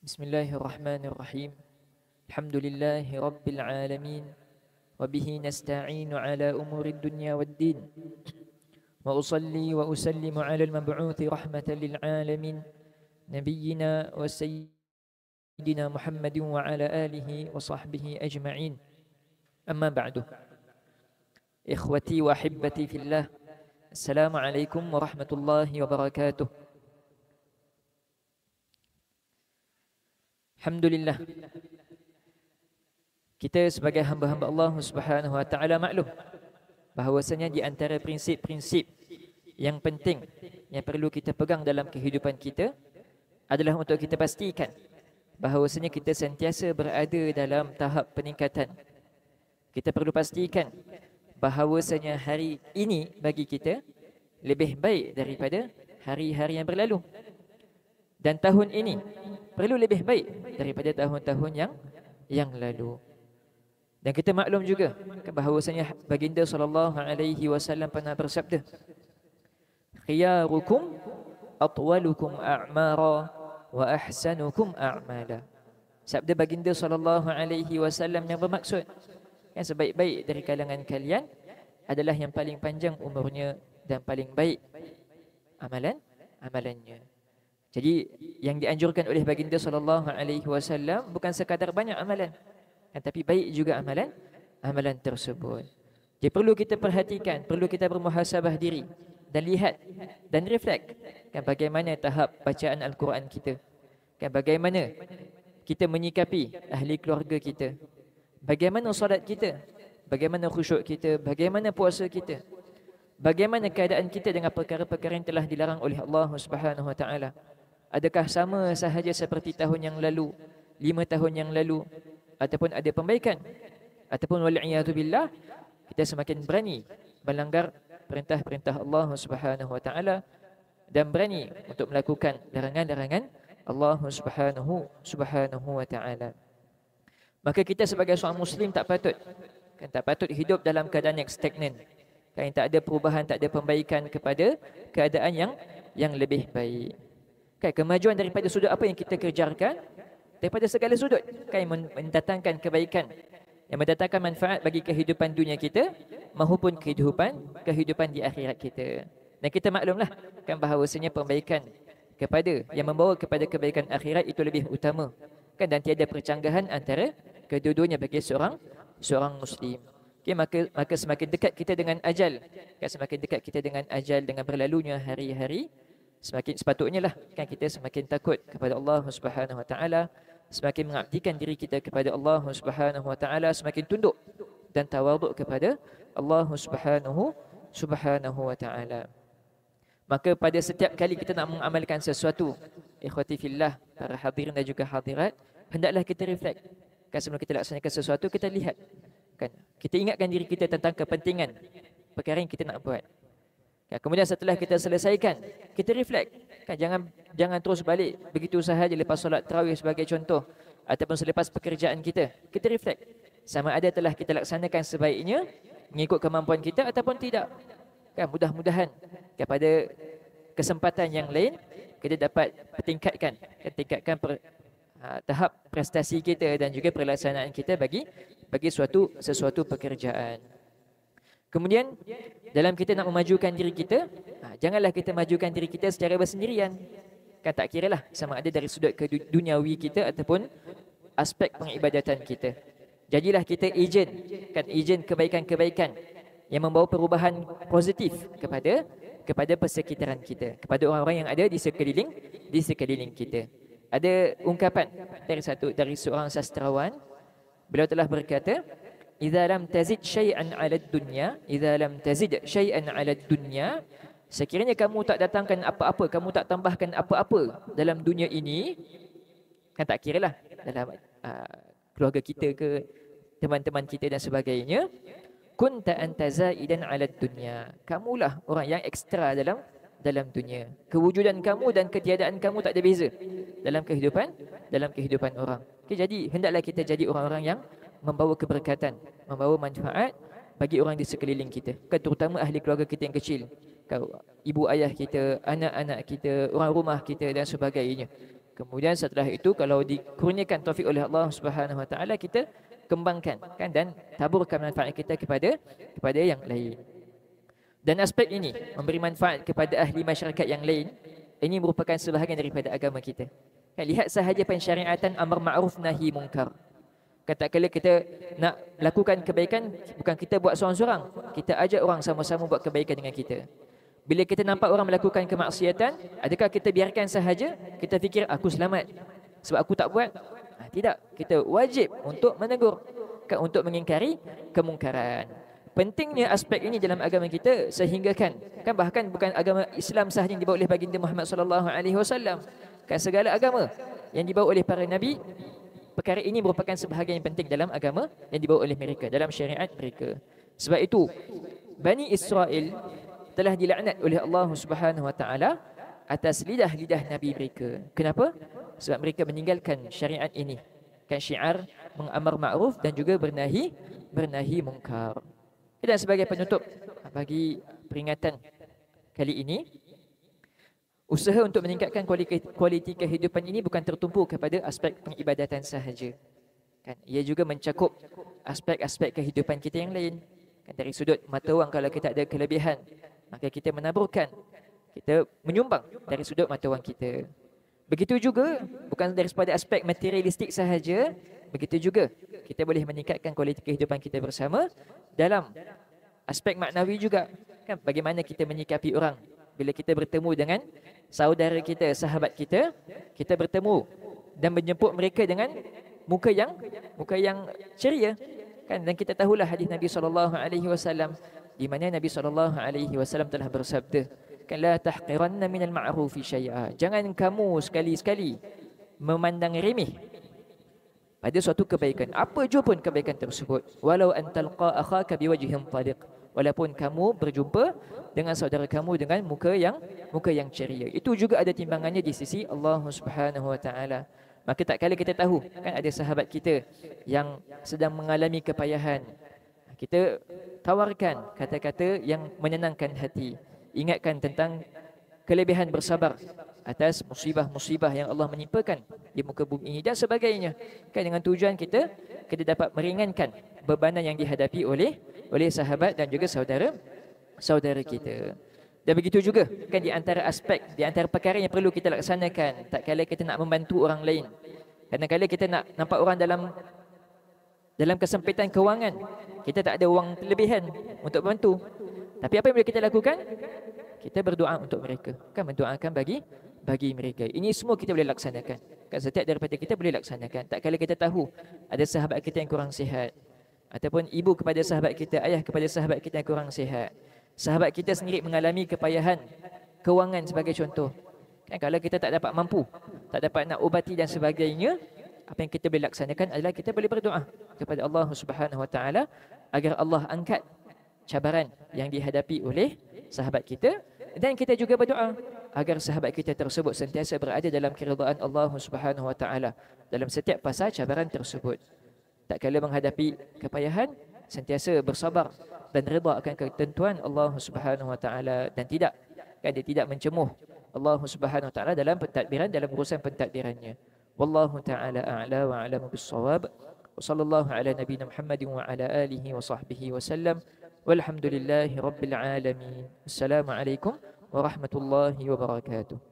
بسم الله الرحمن الرحيم. الحمد لله رب العالمين، وبه نستعين على أمور الدنيا والدين، وأصلي وأسلم على المبعوث رحمة للعالمين، نبينا وسيدنا محمد وعلى آله وصحبه أجمعين. أما بعد، إخوتي وأحبتي في الله، السلام عليكم ورحمة الله وبركاته. Alhamdulillah, kita sebagai hamba-hamba Allah Subhanahu Wa Taala maklum bahawasanya di antara prinsip-prinsip yang penting yang perlu kita pegang dalam kehidupan kita adalah untuk kita pastikan bahawasanya kita sentiasa berada dalam tahap peningkatan. Kita perlu pastikan bahawasanya hari ini bagi kita lebih baik daripada hari-hari yang berlalu, dan tahun ini perlu lebih baik daripada tahun-tahun yang lalu. Dan kita maklum juga bahawasanya baginda sallallahu alaihi wasallam pernah bersabda, khiyarukum atwalukum a'mara wa ahsanukum a'mala. Sabda baginda sallallahu alaihi wasallam yang bermaksud yang sebaik-baik dari kalangan kalian adalah yang paling panjang umurnya dan paling baik amalannya. Jadi yang dianjurkan oleh baginda sallallahu alaihi wasallam bukan sekadar banyak amalan, tetapi baik juga amalan tersebut. Jadi perlu kita perhatikan, perlu kita bermuhasabah diri dan lihat dan reflek kan bagaimana tahap bacaan Al-Quran kita, kan bagaimana kita menyikapi ahli keluarga kita, bagaimana solat kita, bagaimana khusyuk kita, bagaimana puasa kita, bagaimana keadaan kita dengan perkara-perkara yang telah dilarang oleh Allah Subhanahu Wa Taala. Adakah sama sahaja seperti tahun yang lalu, 5 tahun yang lalu, ataupun ada pembaikan, ataupun wal'iyadzubillah kita semakin berani melanggar perintah-perintah Allah Subhanahu Wa Taala dan berani untuk melakukan larangan-larangan Allah Subhanahu Wa Taala. Maka kita sebagai seorang Muslim tak patut hidup dalam keadaan yang stagnan, kan, tak ada perubahan, tak ada pembaikan kepada keadaan yang lebih baik. Kan, kemajuan daripada sudut apa yang kita kerjakan, daripada segala sudut, kan, mendatangkan kebaikan, yang mendatangkan manfaat bagi kehidupan dunia kita maupun kehidupan di akhirat kita. Dan kita maklumlah kan bahawasanya pembaikan yang membawa kepada kebaikan akhirat itu lebih utama, kan, dan tiada percanggahan antara kedua-duanya bagi seorang Muslim. Okay, maka semakin dekat kita dengan ajal, kan, semakin dekat kita dengan ajal, dengan berlalunya hari-hari, semakin sepatutnya lah kan kita semakin takut kepada Allah Subhanahu Wa Taala, semakin mengabdikan diri kita kepada Allah Subhanahu Wa Taala, semakin tunduk dan tawaduk kepada Allah Subhanahu Wa Taala. Maka pada setiap kali kita nak mengamalkan sesuatu, ikhwati fillah, para hadirin dan juga hadirat, hendaklah kita reflect. Kan, sebelum kita laksanakan sesuatu, kita lihat, kan, kita ingatkan diri kita tentang kepentingan perkara yang kita nak buat. Kemudian setelah kita selesaikan, kita reflect. Kan, jangan terus balik begitu sahaja lepas solat tarawih sebagai contoh, ataupun selepas pekerjaan kita reflect. Sama ada telah kita laksanakan sebaiknya mengikut kemampuan kita ataupun tidak. Kan, mudah-mudahan kepada kesempatan yang lain kita dapat tingkatkan tahap prestasi kita dan juga pelaksanaan kita bagi sesuatu pekerjaan. Kemudian dalam kita nak memajukan diri kita, janganlah kita majukan diri kita secara bersendirian. Kan, tak kira lah sama ada dari sudut duniawi kita ataupun aspek pengibadatan kita. Jadilah kita ejen kebaikan-kebaikan yang membawa perubahan positif kepada persekitaran kita, kepada orang-orang yang ada di sekeliling kita. Ada ungkapan dari seorang sastrawan, beliau telah berkata, idza lam tazid syai'an 'ala ad-dunya, idza lam tazid syai'an 'ala ad-dunya, sekiranya kamu tak datangkan apa-apa, kamu tak tambahkan apa-apa dalam dunia ini, kan, tak kiralah dalam keluarga kita ke teman-teman kita dan sebagainya, kunta anta zaidan 'ala ad-dunya, kamulah orang yang ekstra dalam dunia. Kewujudan kamu dan ketiadaan kamu tak ada beza dalam kehidupan orang. Okay, jadi hendaklah kita jadi orang-orang yang membawa keberkatan, membawa manfaat bagi orang di sekeliling kita, kan, terutama ahli keluarga kita yang kecil, ibu ayah kita, anak-anak kita, orang rumah kita dan sebagainya. Kemudian setelah itu kalau dikurniakan taufik oleh Allah Subhanahu Wa Taala, kita kembangkan kan dan taburkan manfaat kita kepada yang lain. Dan aspek ini memberi manfaat kepada ahli masyarakat yang lain, ini merupakan sebahagian daripada agama kita. Kan, lihat sahaja pensyariatan amar ma'ruf nahi mungkar. Katakanlah kita nak lakukan kebaikan, bukan kita buat seorang-seorang, kita ajak orang sama-sama buat kebaikan dengan kita. Bila kita nampak orang melakukan kemaksiatan, adakah kita biarkan sahaja? Kita fikir aku selamat sebab aku tak buat? Tidak, kita wajib untuk menegur, kan, untuk mengingkari kemungkaran. Pentingnya aspek ini dalam agama kita sehingga kan bahkan bukan agama Islam sahaja yang dibawa oleh baginda Muhammad sallallahu alaihi wasallam. Kan segala agama yang dibawa oleh para nabi, perkara ini merupakan sebahagian yang penting dalam agama yang dibawa oleh mereka, dalam syariat mereka. Sebab itu Bani Israel telah dilaknat oleh Allah Subhanahu Wa Taala atas lidah-lidah nabi mereka. Kenapa? Sebab mereka meninggalkan syariat ini. Kan syiar mengamar ma'ruf dan juga bernahi mungkar. Dan sebagai penutup bagi peringatan kali ini, usaha untuk meningkatkan kualiti kehidupan ini bukan tertumpu kepada aspek pengibadatan sahaja. Kan, ia juga mencakup aspek-aspek kehidupan kita yang lain. Kan, dari sudut mata wang, kalau kita ada kelebihan, maka kita menaburkan, kita menyumbang dari sudut mata wang kita. Begitu juga bukan daripada aspek materialistik sahaja, begitu juga kita boleh meningkatkan kualiti kehidupan kita bersama dalam aspek maknawi juga. Kan, bagaimana kita menyikapi orang bila kita bertemu dengan saudara kita, sahabat kita, kita bertemu dan menjemput mereka dengan muka yang ceria. Kan, dan kita tahulah hadis Nabi SAW, di mana Nabi SAW telah bersabda, kan, la tahqiranna minal ma'rufi syai'a. Jangan kamu sekali-sekali memandang remeh pada suatu kebaikan, apa jua pun kebaikan tersebut, walau antalqa akhaka biwajhin taliq, walaupun kamu berjumpa dengan saudara kamu dengan muka yang ceria. Itu juga ada timbangannya di sisi Allah Subhanahu Wa Taala. Maka tak kala kita tahu kan ada sahabat kita yang sedang mengalami kepayahan, kita tawarkan kata-kata yang menenangkan hati, ingatkan tentang kelebihan bersabar atas musibah-musibah yang Allah menimpakan di muka bumi ini dan sebagainya. Kan, dengan tujuan kita dapat meringankan bebanan yang dihadapi oleh sahabat dan juga saudara kita. Dan begitu juga kan di antara aspek, di antara perkara yang perlu kita laksanakan tak kala kita nak membantu orang lain. Kadang-kadang kita nak nampak orang dalam kesempitan kewangan, kita tak ada wang kelebihan untuk bantu. Tapi apa yang boleh kita lakukan? Kita berdoa untuk mereka, kan, mendoakan bagi mereka. Ini semua kita boleh laksanakan. Kan, setiap daripada kita boleh laksanakan. Tak kala kita tahu ada sahabat kita yang kurang sihat, ataupun ibu kepada sahabat kita, ayah kepada sahabat kita yang kurang sihat, sahabat kita sendiri mengalami kepayahan kewangan sebagai contoh. Kan, kalau kita tak dapat mampu, tak dapat nak ubati dan sebagainya, apa yang kita boleh laksanakan adalah kita boleh berdoa kepada Allah Subhanahu Wa Taala agar Allah angkat cabaran yang dihadapi oleh sahabat kita, dan kita juga berdoa agar sahabat kita tersebut sentiasa berada dalam keridaan Allah Subhanahu Wa Taala dalam setiap fasa cabaran tersebut. Tak kala menghadapi kepayahan, sentiasa bersabar dan redha akan ketentuan Allah Subhanahu Wa Taala, dan dia tidak mencemuh Allah Subhanahu Wa Taala dalam pentadbiran, dalam urusan pentadbirannya. Wallahu taala a'la wa a'lamu bis-shawab. Wa sallallahu ala nabiyyina Muhammadin wa ala alihi wa sahbihi wasallam. Walhamdulillahi rabbil alamin. Assalamualaikum warahmatullahi wabarakatuh.